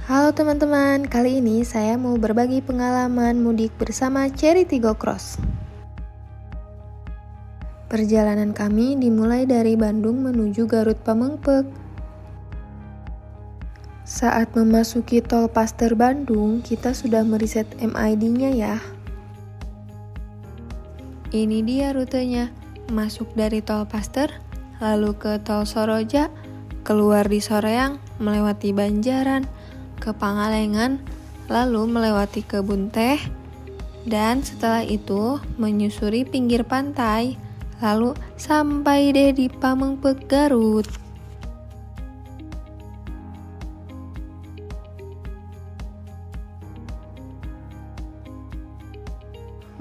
Halo teman-teman, kali ini saya mau berbagi pengalaman mudik bersama Charity Go Cross. Perjalanan kami dimulai dari Bandung menuju Garut Pamengpeuk. Saat memasuki tol Paster Bandung, kita sudah meriset MID-nya ya. Ini dia rutenya, masuk dari tol Paster, lalu ke tol Soroja, keluar di Soreang, melewati Banjaran, ke Pangalengan, lalu melewati kebun teh, dan setelah itu menyusuri pinggir pantai, lalu sampai deh di Pamengpeuk, Garut.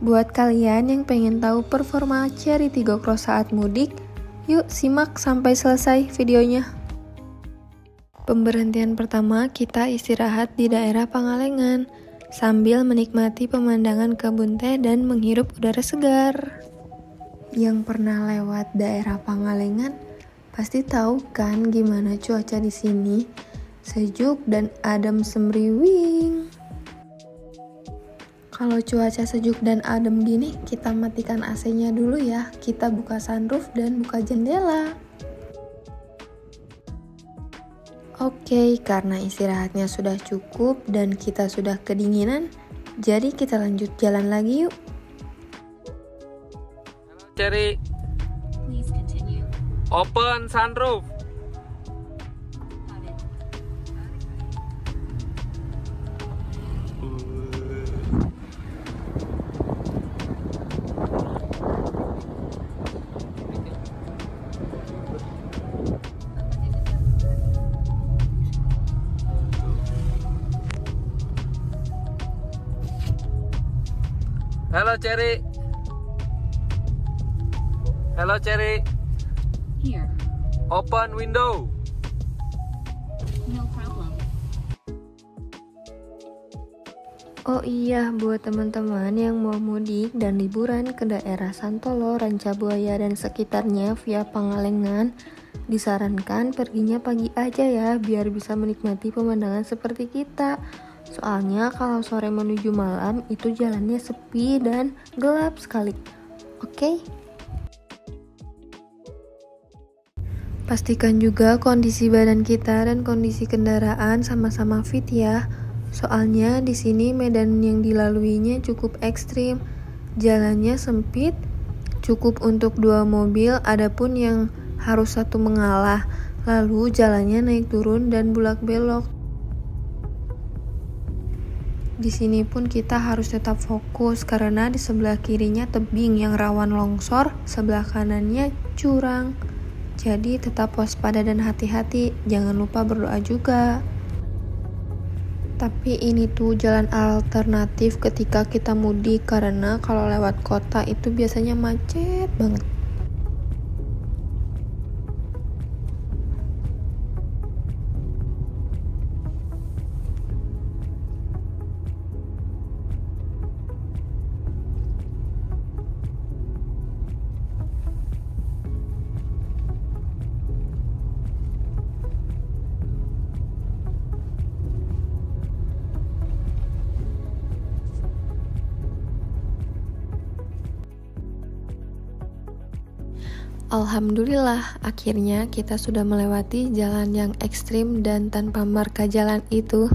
Buat kalian yang pengen tahu performa Charity Go Cross saat mudik, yuk simak sampai selesai videonya. Pemberhentian pertama, kita istirahat di daerah Pangalengan sambil menikmati pemandangan kebun teh dan menghirup udara segar. Yang pernah lewat daerah Pangalengan pasti tahu kan gimana cuaca di sini, sejuk dan adem semriwing. Kalau cuaca sejuk dan adem gini, kita matikan AC-nya dulu ya. Kita buka sunroof dan buka jendela. Oke, karena istirahatnya sudah cukup dan kita sudah kedinginan, jadi kita lanjut jalan lagi yuk. Cherry, open sunroof. Hello Cherry. Hello Cherry. Here. Open window. No problem. Oh iya, buat teman-teman yang mau mudik dan liburan ke daerah Santolo, Rancabuaya dan sekitarnya via Pangalengan, disarankan perginya pagi aja ya, biar bisa menikmati pemandangan seperti kita. Soalnya kalau sore menuju malam itu jalannya sepi dan gelap sekali. Oke? Pastikan juga kondisi badan kita dan kondisi kendaraan sama-sama fit ya. Soalnya di sini medan yang dilaluinya cukup ekstrim. Jalannya sempit, cukup untuk 2 mobil, adapun yang harus satu mengalah. Lalu jalannya naik turun dan bulak belok. Di sini pun kita harus tetap fokus karena di sebelah kirinya tebing yang rawan longsor, sebelah kanannya jurang. Jadi tetap waspada dan hati-hati, jangan lupa berdoa juga. Tapi ini tuh jalan alternatif ketika kita mudik karena kalau lewat kota itu biasanya macet banget. Alhamdulillah, akhirnya kita sudah melewati jalan yang ekstrim dan tanpa marka jalan itu.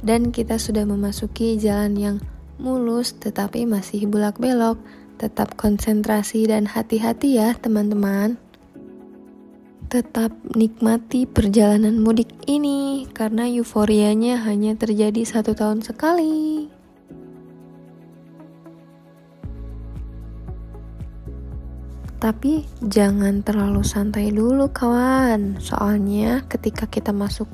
Dan kita sudah memasuki jalan yang mulus tetapi masih bulak belok. Tetap konsentrasi dan hati-hati ya teman-teman. Tetap nikmati perjalanan mudik ini karena euforianya hanya terjadi 1 tahun sekali. Tapi jangan terlalu santai dulu kawan. Soalnya ketika kita masuk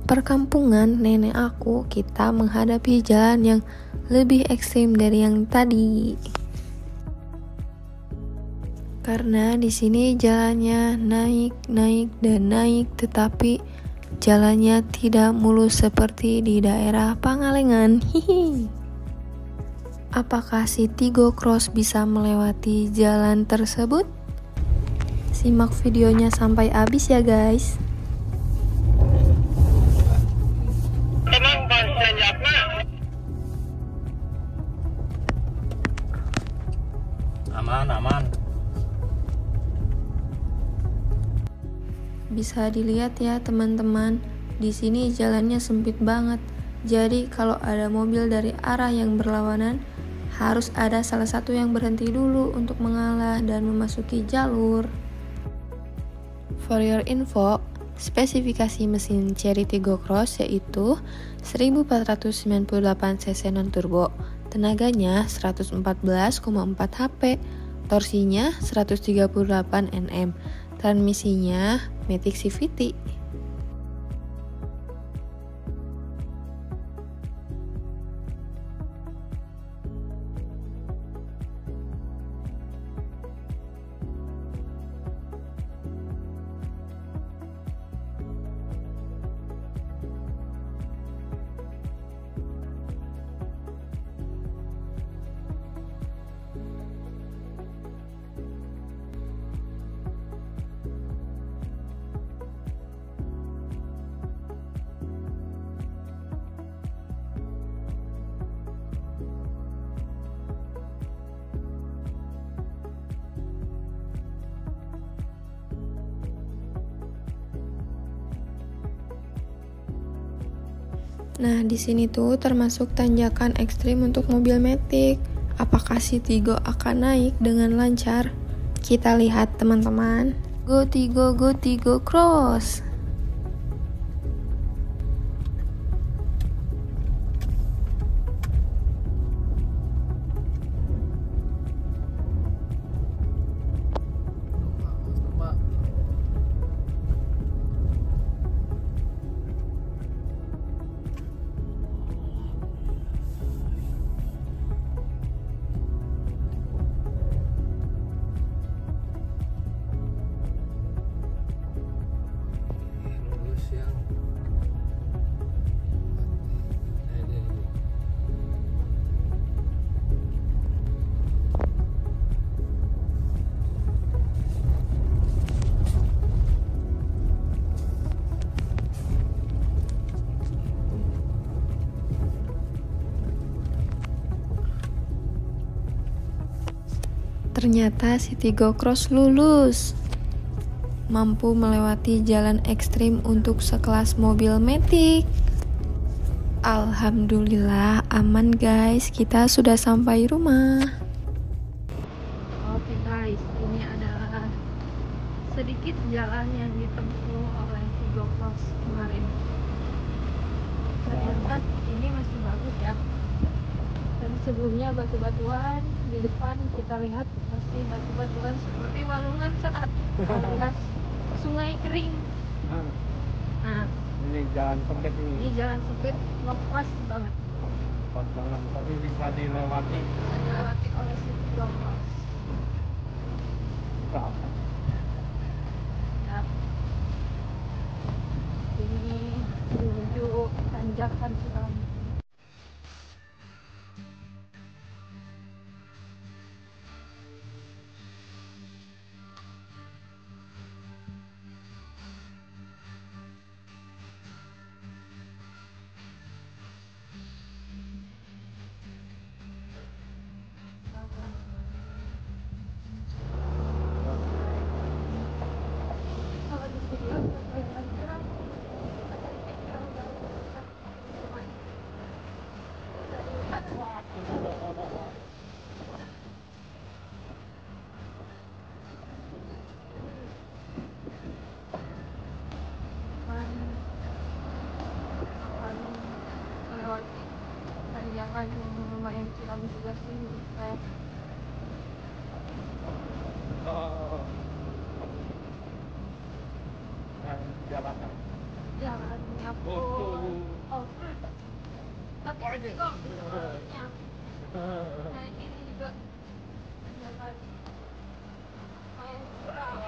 perkampungan nenek aku, kita menghadapi jalan yang lebih ekstrim dari yang tadi. Karena di sini jalannya naik dan naik, tetapi jalannya tidak mulus seperti di daerah Pangalengan. Apakah Charity Go Cross bisa melewati jalan tersebut? Simak videonya sampai habis ya guys. Aman. Bisa dilihat ya teman-teman, di sini jalannya sempit banget. Jadi kalau ada mobil dari arah yang berlawanan, harus ada salah satu yang berhenti dulu untuk mengalah dan memasuki jalur. For your info, spesifikasi mesin Chery Tiggo Cross yaitu 1498 cc non-turbo, tenaganya 114,4 HP, torsinya 138 Nm, transmisinya Matic CVT. Nah, di sini tuh termasuk tanjakan ekstrim untuk mobil Matic. Apakah si Tiggo akan naik dengan lancar? Kita lihat teman-teman. Go Tiggo Cross. Ternyata si Tiggo Cross lulus, mampu melewati jalan ekstrim untuk sekelas mobil Matic. Alhamdulillah aman guys, kita sudah sampai rumah. Oke guys, ini adalah sedikit jalan yang ditempuh oleh Tiggo Cross kemarin. Ternyata ini masih bagus ya. Dan sebelumnya batu-batuan, di depan kita lihat masih batu-batuan seperti walungan saat alias sungai kering. Nah, Ini jalan sempit ini. ini jalan sempit, lepas banget. Pas banget, tapi bisa dilewati. Bisa dilewati oleh si Tiggo Cross. Ya. Ini menuju tanjakan Suram. Tanjakan yang lumayan curam juga sih menurut saya. Jalanan. Jalannya pun tapi kok ya. Nah ini juga tanjakan lumayan curam.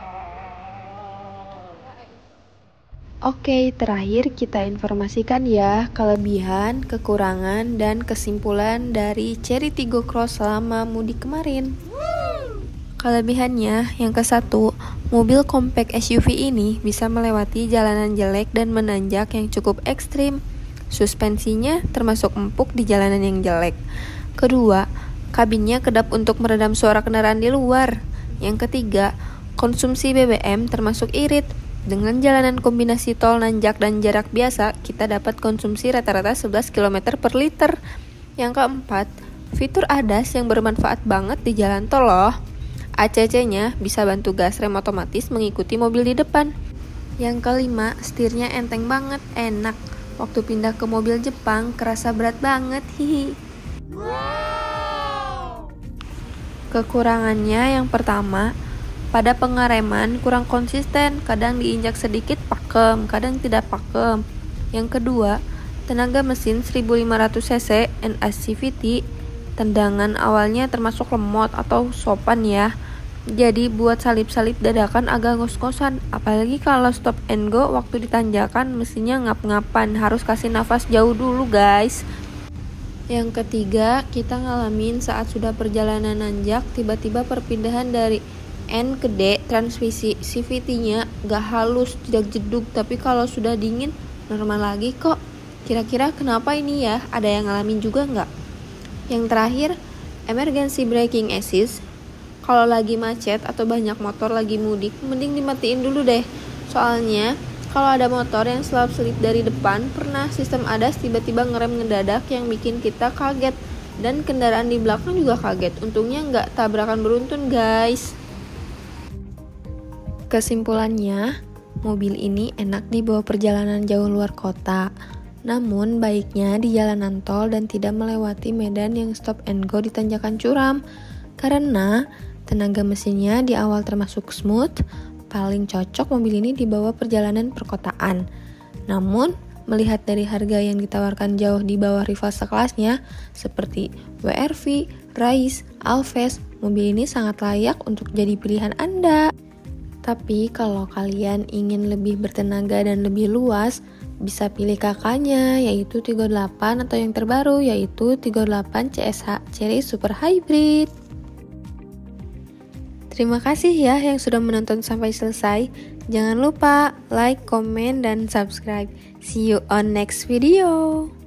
Oke, terakhir kita informasikan ya kelebihan, kekurangan, dan kesimpulan dari Chery Tiggo Cross selama mudik kemarin. Kelebihannya, yang ke-1, mobil compact SUV ini bisa melewati jalanan jelek dan menanjak yang cukup ekstrim. Suspensinya termasuk empuk di jalanan yang jelek. Kedua, Kabinnya kedap untuk meredam suara kendaraan di luar. Yang ketiga, konsumsi BBM termasuk irit. Dengan jalanan kombinasi tol nanjak dan jarak biasa, kita dapat konsumsi rata-rata 11 km per liter. Yang keempat, fitur ADAS yang bermanfaat banget di jalan tol loh. ACC-nya bisa bantu gas rem otomatis mengikuti mobil di depan. Yang kelima, setirnya enteng banget, enak. Waktu pindah ke mobil Jepang, kerasa berat banget, hihi. Kekurangannya yang pertama, pada pengereman kurang konsisten, kadang diinjak sedikit pakem, kadang tidak pakem. Yang kedua, tenaga mesin 1500 cc NS-CVT, tendangan awalnya termasuk lemot atau sopan ya. Jadi buat salip-salip dadakan agak ngos-ngosan, apalagi kalau stop and go waktu ditanjakan mesinnya ngap-ngapan, harus kasih nafas jauh dulu guys. Yang ketiga, kita ngalamin saat sudah perjalanan nanjak, tiba-tiba perpindahan dari N ke D, transmisi CVT-nya gak halus, tidak jeduk, tapi kalau sudah dingin normal lagi kok. Kira-kira kenapa ini ya? Ada yang ngalamin juga nggak? Yang terakhir, emergency braking assist. Kalau lagi macet atau banyak motor lagi mudik, mending dimatiin dulu deh. Soalnya, kalau ada motor yang selap-selip dari depan, pernah sistem ADAS tiba-tiba ngerem ngedadak yang bikin kita kaget. Dan kendaraan di belakang juga kaget. Untungnya nggak tabrakan beruntun guys. Kesimpulannya, mobil ini enak dibawa perjalanan jauh luar kota. Namun baiknya di jalanan tol dan tidak melewati medan yang stop and go di tanjakan curam. Karena tenaga mesinnya di awal termasuk smooth, paling cocok mobil ini dibawa perjalanan perkotaan. Namun melihat dari harga yang ditawarkan jauh di bawah rival sekelasnya seperti WRV, Rise, Alves, mobil ini sangat layak untuk jadi pilihan Anda. Tapi kalau kalian ingin lebih bertenaga dan lebih luas, bisa pilih kakaknya yaitu 38 atau yang terbaru yaitu 38 CSH Chery Super Hybrid. Terima kasih ya yang sudah menonton sampai selesai. Jangan lupa like, comment, dan subscribe. See you on next video.